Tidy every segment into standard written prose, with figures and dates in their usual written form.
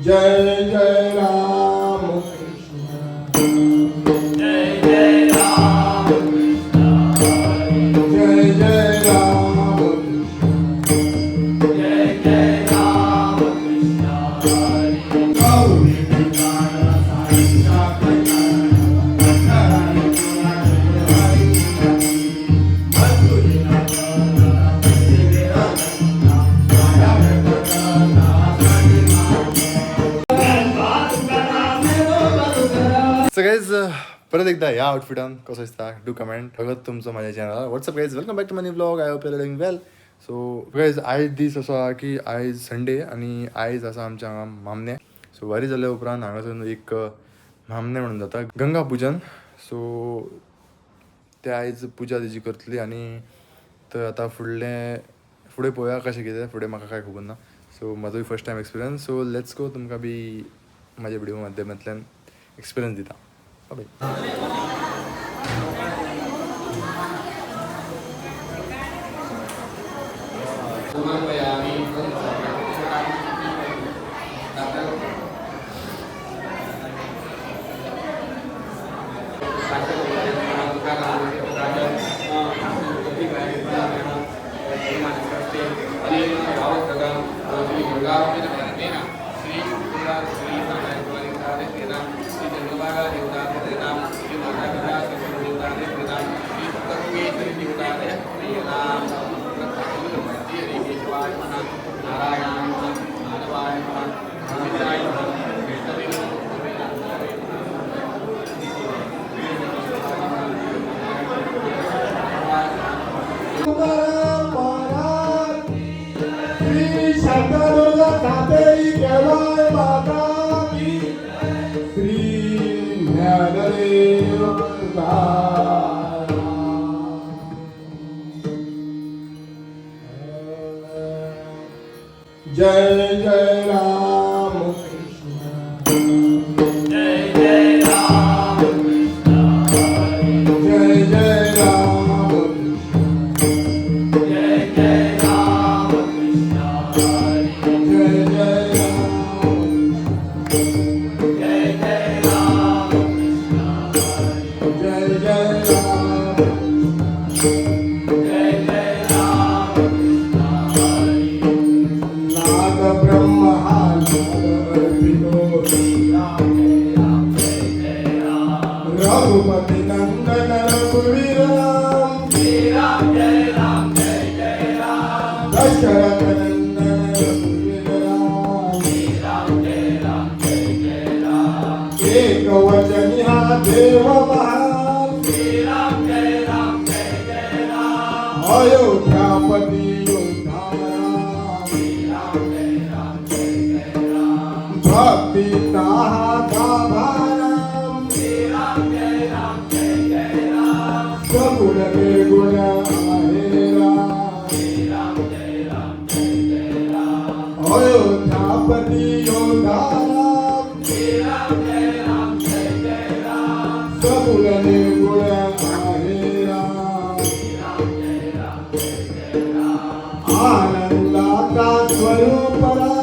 जय जय राम जय जय राम जय जय राम जय जय राम सो गाईज परत एकदा या आउटफिटान कसो दिसता डू कमेंट बघत तुमचं माझ्या channel what's up guys welcome back to money blog I hope you are doing well. So guys आयज दीस असो हा की आयज संडे आणि आयज आसा आमच्या हांगा मामणे. सो वारी जाल्या उपरांत हांगासून एक मामणे म्हणून जाता गंगा पुजन. सो ते आयज पुजा तेजी करतली आणि तर आतां फुडें पळोवया कशें कितें फुडें म्हाका कांय खबर ना. सो म्हाजोय first time experience. So let's go तुमकां बी म्हाज्या व्हिडिओ माध्यमांतल्यान एक्सपिरियन्स दिता. बाय. जय जय राम जय जय राम जय जय राम जय जय राम जय जय राम जय जय राम जय जय रघुपति नंदन रघुवीर राम जय राम जय जय राम दशरथ नंदन रघुवीर राम जय राम जय जय राम एक वचन हा देव महान जय राम जय जय राम अयोध्यापति योद्धा राम जय राम जय जय राम भक्ति ताहा गाभा गुण के गुण आहे राम जय राम जय जय राम अयोध्यापति योद्धा राम जय राम जय जय राम सगुण निर्गुण आहे राम जय राम जय जय राम आनंदाचा स्वरूप राम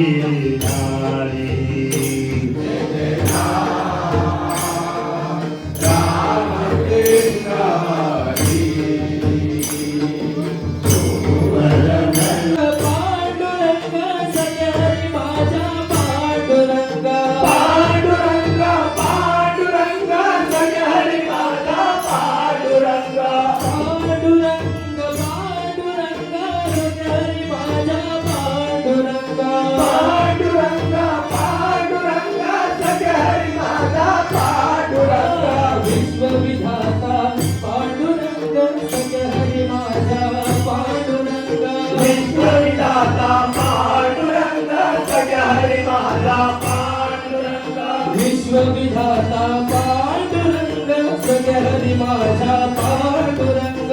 Hare विश्वविधाता पांडुरंग सगळ्या हरी माझा पांडुरंग विश्वविधाता पांडुरंग सगळ्या हरी माझा पांडुरंग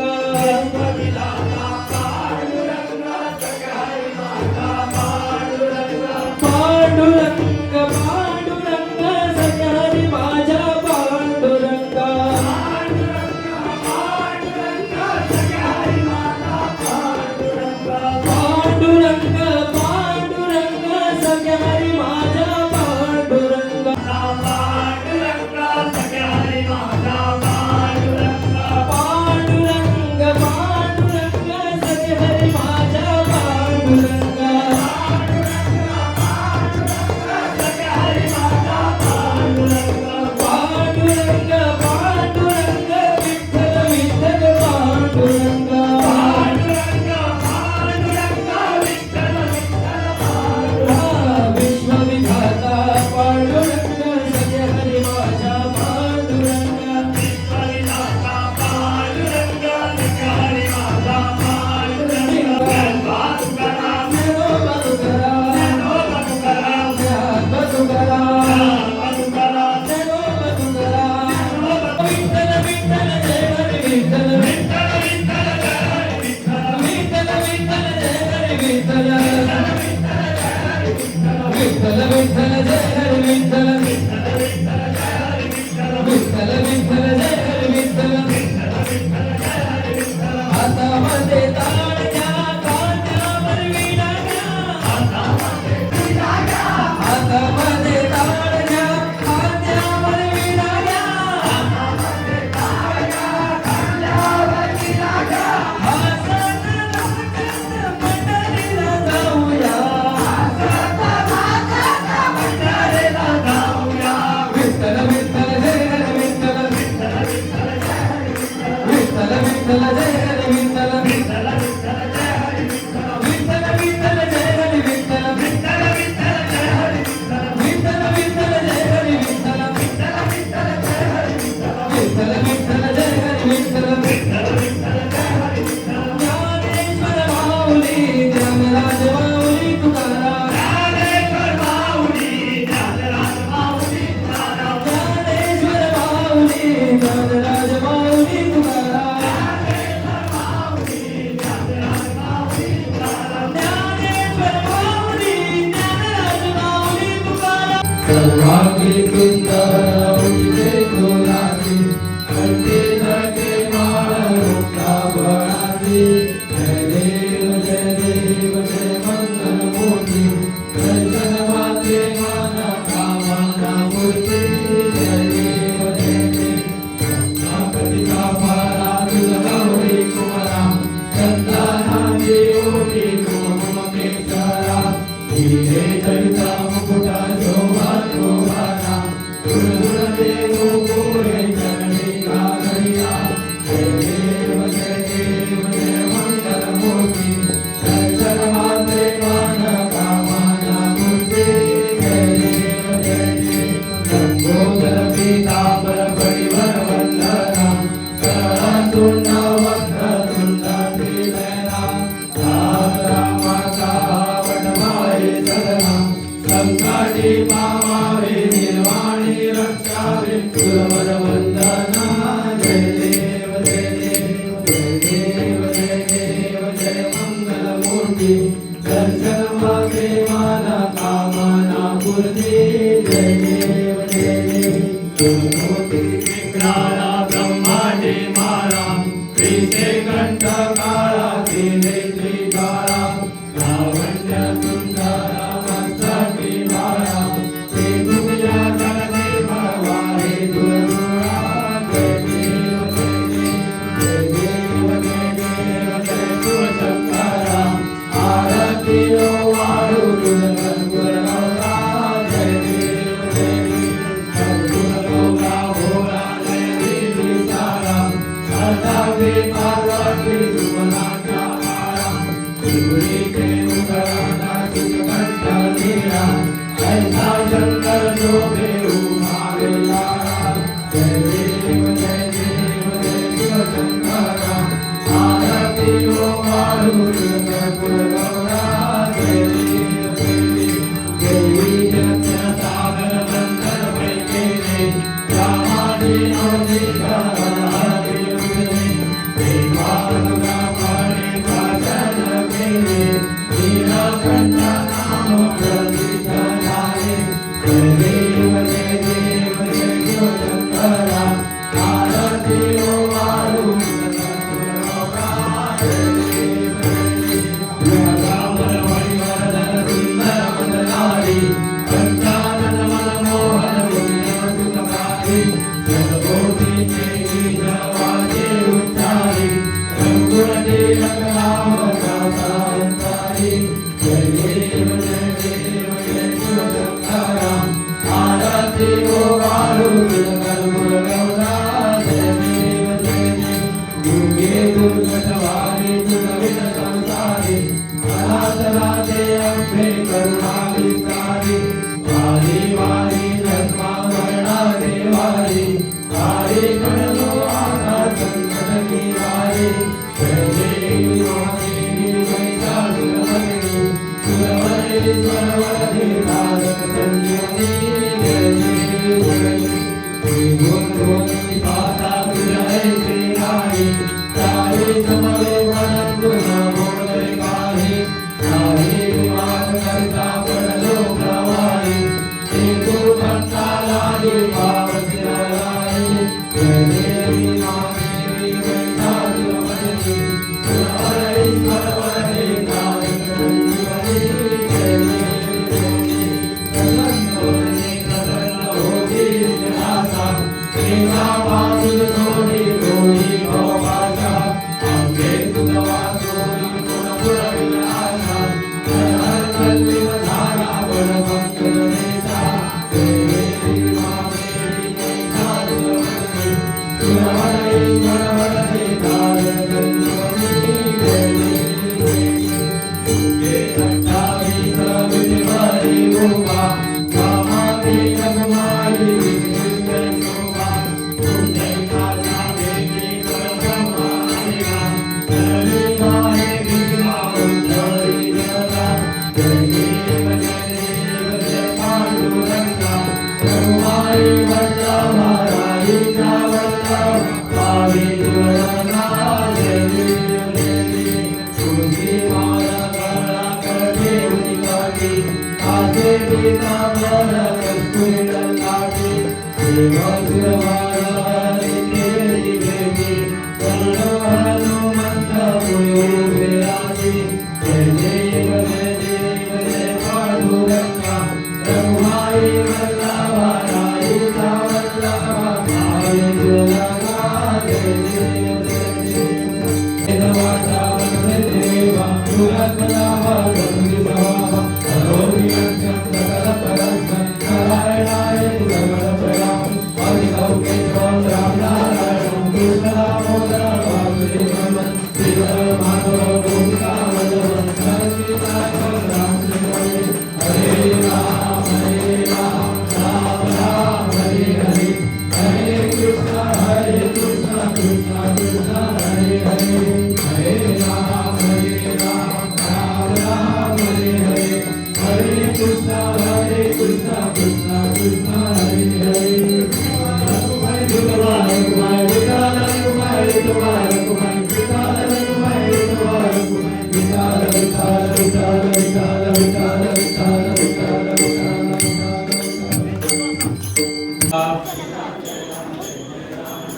पांडुरंग पांडुरंग सगळ्या हरी माझा पांडुरंग पांडुरंग सगळ्या हरी माझा पांडुरंग पांडुरंग पांडुरंग सगळ्या हरी माझा पांडुरंग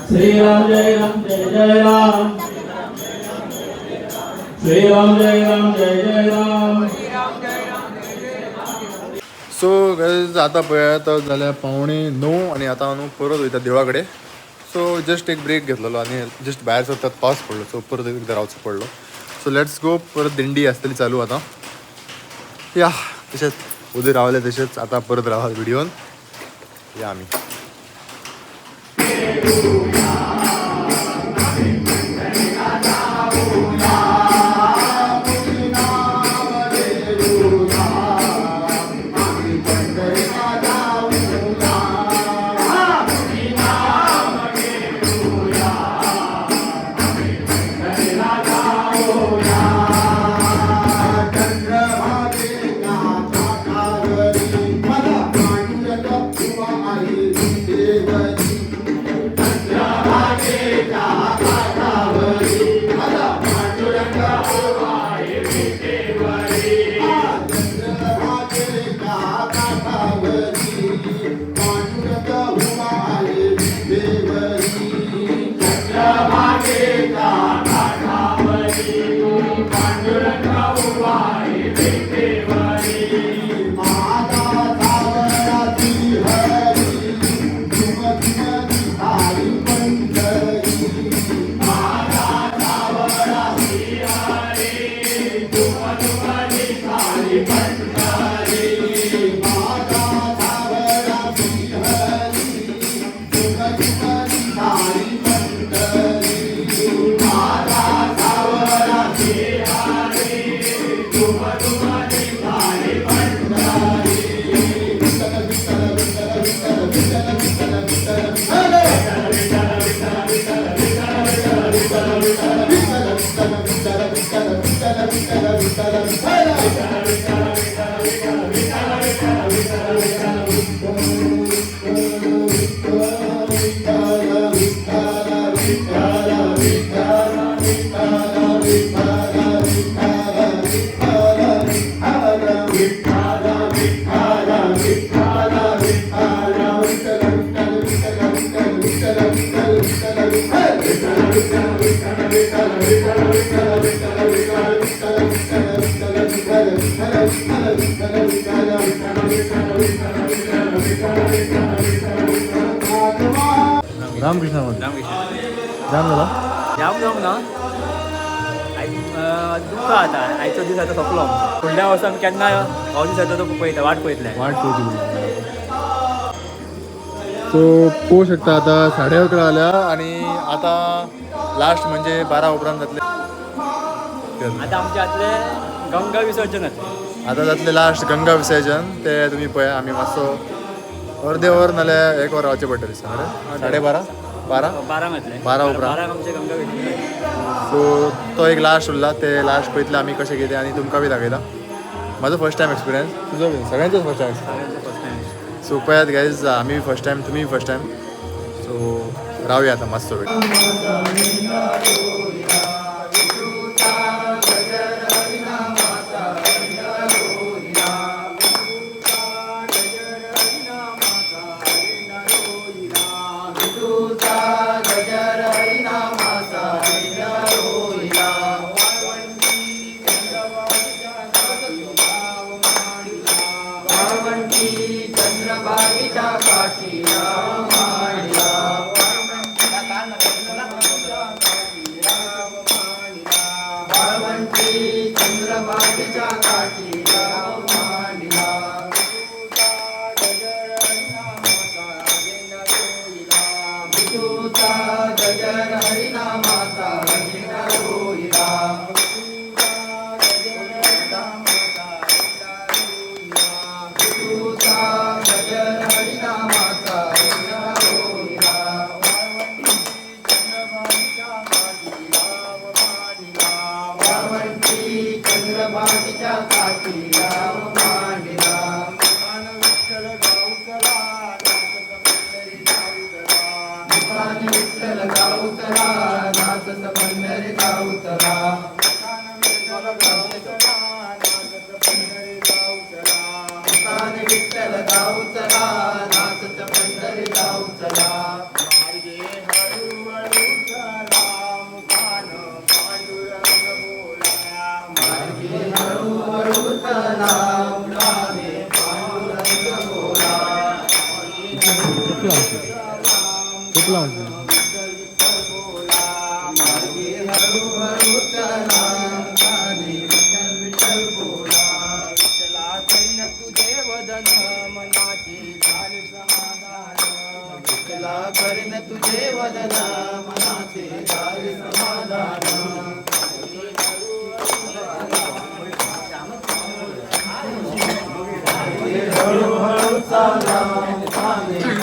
श्री राम जय राम जय जय राम श्री राम जय राम जय जय राम. सो गाईज आता पळयात जाल्यार 8:45 आणि आता न्हू परत वयता देवळाकडे. सो जस्ट एक ब्रेक घेतलेलो आणि जस्ट भायर सरतात पावस पडलो, सो परत एकदा रावचो पडलो. सो लेट्स गो. परत दिंडी आसतली चालू आता. या तशेंच उदय रावले तशेंच आता परत रावला व्हिडिओन या आमी. Thank you. रामकृष्ण जाम झाला जाम जाऊ ना दुःख आता आयचो दीस आता सोपलो फुडल्या वर्सान केन्ना हो दीस येता तो पळयता वाट पळयतले वाट सो पोवू शकता आता 11:30 जाल्या आणि आता लास्ट म्हणजे 12 उपरांत जातले आता आमच्या हातले गंगा विसर्जन जातले आता जातले लास्ट गंगा विसर्जन ते तुम्ही पळया आमी मातसो अर्दे वर नाल्यार 1 वर रावचे पडटले दिसता 12:30 12 घातले 12 उपरांत 12 आमचे गंगा विसर्जन सो तो एक लास्ट उरला ते लास्ट पळयतले आमी कशें कितें आनी तुमकां बी दाखयता म्हाजो फर्स्ट टायम एक्सपिरियन्स तुजो बी सगळ्यांचोच first time first time so पळयात गायज आमी फर्स्ट टायम तुमी फर्स्ट टायम सो रावया आता मातसो वेळ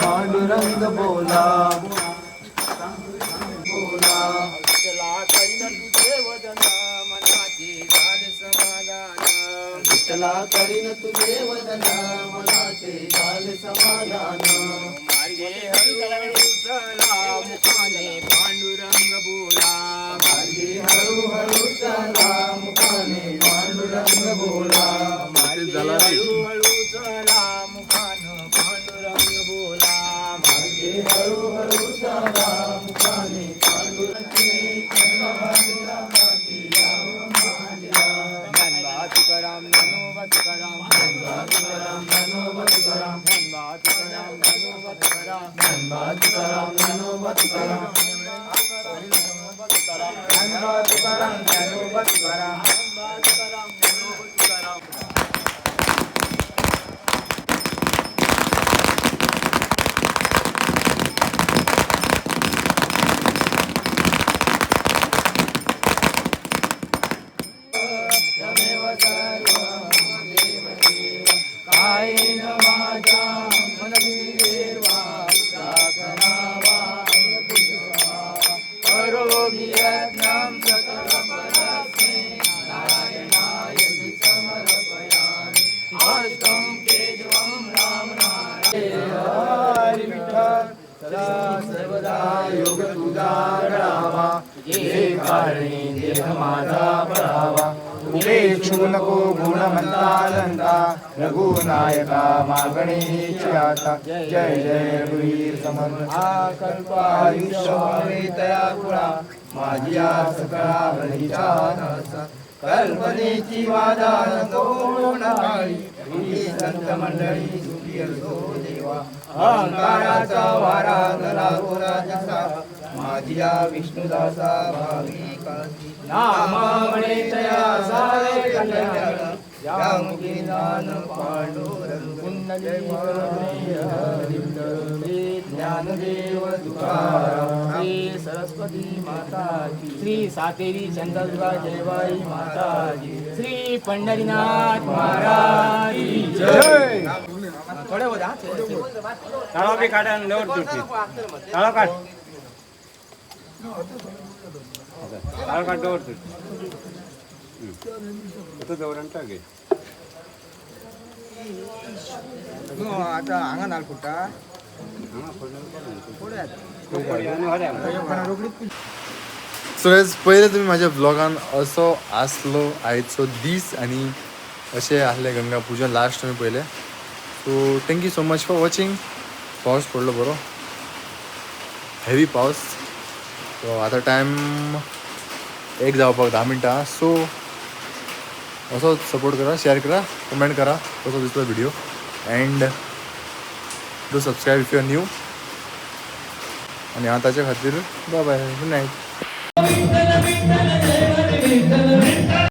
पांडुरंग बोला विठ्ठला करीन तुझे वदन मनाचे झाले समाधान मार्गे हळूहळू चला मुखाने पांडुरंग बोला मार्गे हळूहळू चला मुखाने पांडुरंग बोला मार्गे हळूहळू चला मुखाने पांडुरंग बोला मार्गे हळूहळू चला मुखाने पांडुरंग तुकाराम नमो तुकाराम तुकाराम नमो तुकाराम तुकाराम नमो तुकाराम तुकाराम नमो तुकाराम तुकाराम नमो तुकाराम नारायणाय हरी विठ्ठल सदा सर्वदा योग तुझा घडावा ये कारणी देह माझा पडावा उपेक्षू नको गुण म्हणता रघुनायका मागणीची आता जय जय रघुवीर समर्थ हा कल्पायुष्य तया कुळा माझी आस कळा बळीचा नासा कल्पनेची वादा कोण काळी ही संत मंडळी सुखी असो देवा अहंकाराचा वारा गला गोरा जसा माझिया विष्णुदासा भाविकाची नाम म्हणे तया सारे कल्याण या मुखी ज्ञान पांडुरंग कुंडली ज्ञानदेव तुकाराम श्री सरस्वती माता की श्री सातेरी चंद्रदुर्गा जयबाई माता की श्री पंढरीनाथ महाराज की जय थोडे हो जा ताळा बी काढा आणि लवर तुटली ताळा काढ ताळा काढ लवर तुटली तो जवळ टाके आता अंगण आल कुठा सो गाइज पहिले तुम्ही माझ्या ब्लॉगान असो आसलो आयचो दीस आणि असे आसले गंगा पूजन लास्ट तुम्ही पहिले so thank you so much for watching पाऊस पडलो बरो हेवी पाऊस सो आता टायम 1 जावपाक 10 मिनटां सो असो सपोर्ट करा शेअर करा कमेंट करा कसो दिसलो video and do subscribe if you are new आणि आताच्या खातीर बाय बाय गुड नाईट.